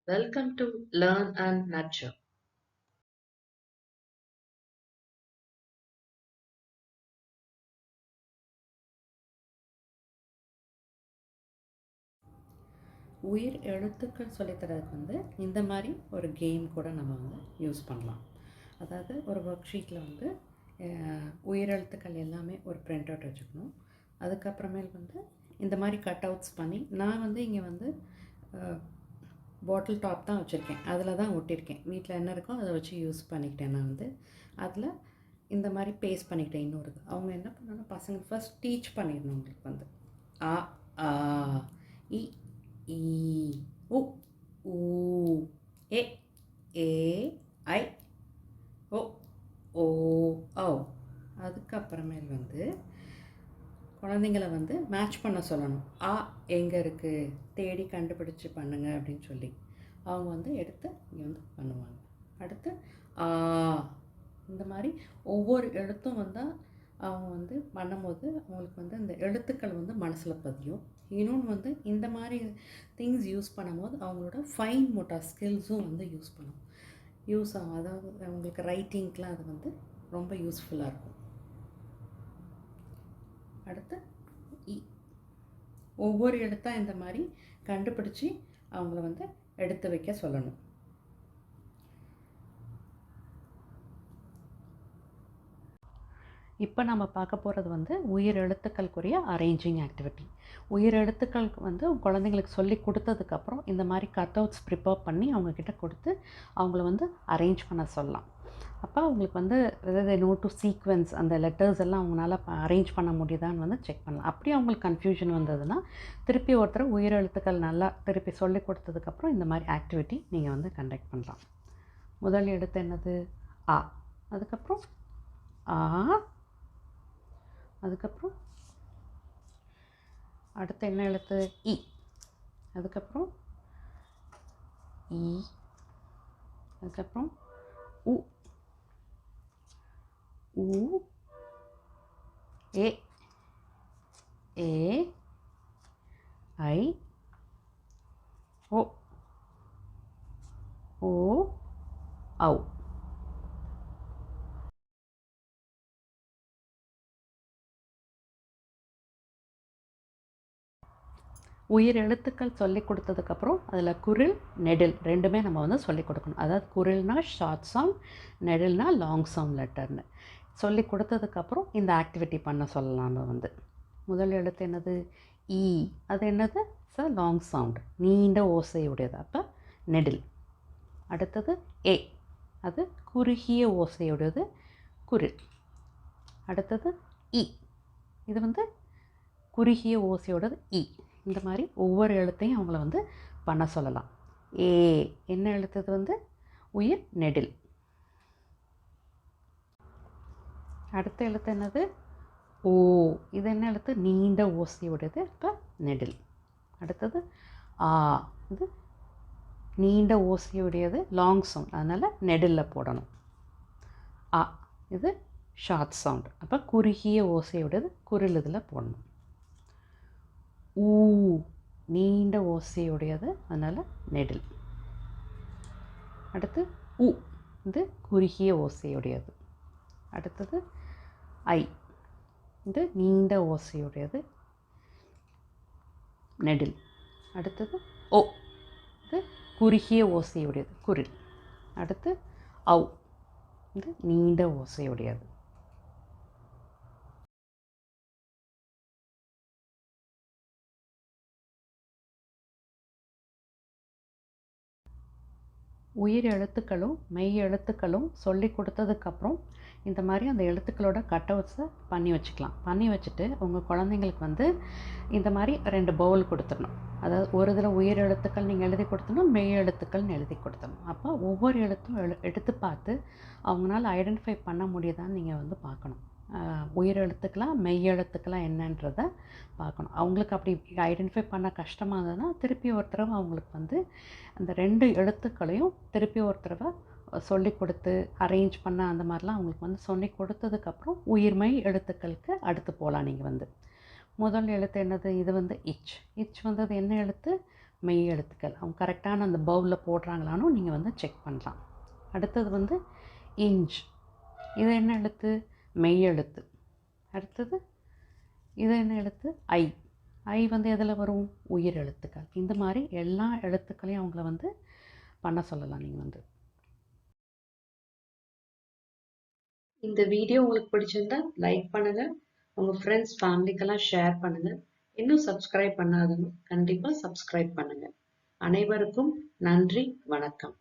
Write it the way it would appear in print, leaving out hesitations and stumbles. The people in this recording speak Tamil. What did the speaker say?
Welcome to Learn and Nurture. உயிர் எழுத்துக்கள் சொல்லித்தரதுக்கு இந்த மாதிரி ஒரு கேம் கூட நம்ம யூஸ் பண்ணலாம். அதாவது ஒரு ஒர்க் ஷீட்டில் உயிர் எழுத்துக்கள் எல்லாமே ஒரு பிரிண்ட் அவுட் வச்சுக்கணும். அதுக்கப்புறமேல் இந்த மாதிரி கட் அவுட்ஸ் பண்ணி நான் இங்கே பாட்டில் டாப் தான் வச்சுருக்கேன். அதில் தான் ஒட்டியிருக்கேன். வீட்டில் என்ன இருக்கோ அதை வச்சு யூஸ் பண்ணிக்கிட்டேன். நான் அதில் இந்த மாதிரி பேஸ்ட் பண்ணிக்கிட்டேன். இன்னொரு அவங்க என்ன பண்ணாலும் பசங்க ஃபஸ்ட் டீச் பண்ணிடணும். உங்களுக்கு ஆ ஆ இ ஈ உ ஊ ஏ ஏ ஐ ஓ ஓ ஓ. அதுக்கப்புறமேல் குழந்தைங்கள மேட்ச் பண்ண சொல்லணும். ஆ எங்கே இருக்குது தேடி கண்டுபிடிச்சி பண்ணுங்க அப்படின்னு சொல்லி அவங்க எடுத்து இங்கே பண்ணுவாங்க. அடுத்து ஆ இந்த மாதிரி ஒவ்வொரு எழுத்தும் வந்தால் அவங்க பண்ணும்போது அவங்களுக்கு இந்த எழுத்துக்கள் மனசில் பதியும். இன்னொன்று இந்த மாதிரி திங்ஸ் யூஸ் பண்ணும்போது அவங்களோட ஃபைன் மோட்டார் ஸ்கில்ஸும் யூஸ் ஆகும். அதாவது அவங்களுக்கு ரைட்டிங்க்கெலாம் அது ரொம்ப யூஸ்ஃபுல்லாக இருக்கும். அடுத்து ஒவ்வொரு எழுத்தாக இந்த மாதிரி கண்டுபிடிச்சி அவங்கள எடுத்து வைக்க சொல்லணும். இப்போ நம்ம பார்க்க போகிறது உயிர் எழுத்துக்களுக்குரிய அரேஞ்சிங் ஆக்டிவிட்டி. உயிர் எழுத்துக்களுக்கு குழந்தைங்களுக்கு சொல்லி கொடுத்ததுக்கப்புறம் இந்த மாதிரி கட் அவுட்ஸ் ப்ரிப்பேர் பண்ணி அவங்கக்கிட்ட கொடுத்து அவங்கள அரேஞ்ச் பண்ண சொல்லலாம். அப்போ அவங்களுக்கு எதாவது நோ டு சீக்வென்ஸ் அந்த லெட்டர்ஸ் எல்லாம் அவங்களால அரேஞ்ச் பண்ண முடியுதான்னு செக் பண்ணலாம். அப்படியே அவங்களுக்கு கன்ஃபியூஷன் வந்ததுன்னா திருப்பி ஒருத்தர் உயிர் எழுத்துக்கள் நல்லா திருப்பி சொல்லி கொடுத்ததுக்கப்புறம் இந்த மாதிரி ஆக்டிவிட்டி நீங்கள் கண்டக்ட் பண்ணலாம். முதல் எழுத்து என்னது? ஆ. அதுக்கப்புறம் ஆ. அதுக்கப்புறம் அடுத்து என்ன எழுத்து? இ. அதுக்கப்புறம் ஈ. அதுக்கப்புறம் உ. ஊ. ஏ. ஏ. ஐ. ஓ. ஓ. ஔ. உயிர் எழுத்துக்கள் சொல்லி கொடுத்ததுக்கப்புறம் அதில் குரில் நெடில் ரெண்டுமே நம்ம சொல்லி கொடுக்கணும். அதாவது குரில்னா ஷார்ட் சவுண்ட், நெடில்னா லாங் சவுண்ட் லெட்டர்னு சொல்லி கொடுத்ததுக்கப்புறம் இந்த ஆக்டிவிட்டி பண்ண சொல்லலாம். நம்ம முதல் எழுத்து என்னது? ஈ. அது என்னது? லாங் சவுண்ட், நீண்ட ஓசையுடையது. அப்போ நெடில். அடுத்தது ஏ. அது குறுகிய ஓசையுடையது, குரில். அடுத்தது இ. இது குறுகிய ஓசையோடது இ. இந்த மாதிரி ஒவ்வொரு எழுத்தையும் அவங்கள பண்ண சொல்லலாம். ஏ என்ன எழுத்து? உயிர் நெடில். அடுத்த எழுத்து என்னது? ஓ. இது என்ன எழுத்து? நீண்ட ஓசையுடையது. இப்போ நெடில். அடுத்தது ஆ. இது நீண்ட ஓசையுடையது, லாங் சவுண்ட், அதனால் நெடிலில் போடணும். ஆ. இது ஷார்ட் சவுண்ட், அப்போ குறுகிய ஓசையுடையது, குரில் இதில் போடணும். ஊ. நீண்ட ஓசையுடையது, அதனால் நெடில். அடுத்து உ. இது குறுகிய ஓசையுடையது. அடுத்தது ஐ. இது நீண்ட ஓசையுடையது, நெடில். அடுத்தது ஓ. இது குறுகிய ஓசையுடையது, குரில். அடுத்து ஔ. இது நீண்ட ஓசையுடையது. உயிர் எழுத்துக்களும் மெய் எழுத்துக்களும் சொல்லி கொடுத்ததுக்கப்புறம் இந்த மாதிரி அந்த எழுத்துக்களோட கட் அவுட்ஸை பண்ணி வச்சுக்கலாம். பண்ணி வச்சுட்டு உங்கள் குழந்தைங்களுக்கு இந்த மாதிரி 2 பவுல் கொடுத்துடணும். அதாவது ஒரு இதில் உயிர் எழுத்துக்கள் நீங்கள் எழுதி கொடுத்தணும், மெய் எழுத்துக்கள்னு எழுதி கொடுத்தணும். அப்போ ஒவ்வொரு எழுத்தும் எடுத்து பார்த்து அவங்களால ஐடென்டிஃபை பண்ண முடியுதான்னு நீங்கள் பார்க்கணும். உயிர் எழுத்துக்கெலாம் மெய் எழுத்துக்கெலாம் என்னன்றதை பார்க்கணும். அவங்களுக்கு அப்படி ஐடென்டிஃபை பண்ண கஷ்டமாக இருந்ததுன்னா திருப்பி ஒரு தடவை அவங்களுக்கு அந்த 2 எழுத்துக்களையும் திருப்பி ஒரு தடவை சொல்லி கொடுத்து அரேஞ்ச் பண்ண அந்த மாதிரிலாம் அவங்களுக்கு சொல்லி கொடுத்ததுக்கப்புறம் உயிர்மெய் எழுத்துக்களுக்கு அடுத்து போகலாம். நீங்கள் முதல் எழுத்து என்னது? இது இச். இச் அது என்ன எழுத்து? மெய் எழுத்துக்கள் அவங்க கரெக்டான அந்த பவுலில் போடுறாங்களான்னு நீங்கள் வந்து செக் பண்ணலாம். அடுத்தது வந்து இஞ்ச். இது என்ன எழுத்து? மெய் எழுத்து. அடுத்தது இது என்ன எழுத்து? ஐ. ஐ வந்து எதில் வரும்? உயிர் எழுத்துக்கள். இந்த மாதிரி எல்லா எழுத்துக்களையும் அவங்கள வந்து பண்ண சொல்லலாம் நீங்கள் வந்து. இந்த வீடியோ உங்களுக்கு பிடிச்சிருந்தா லைக் பண்ணுங்க, உங்க ஃப்ரெண்ட்ஸ் ஃபேமிலிக்கெல்லாம் ஷேர் பண்ணுங்க. இன்னும் சப்ஸ்கிரைப் பண்ணாதவங்க கண்டிப்பா சப்ஸ்கிரைப் பண்ணுங்க. அனைவருக்கும் நன்றி, வணக்கம்.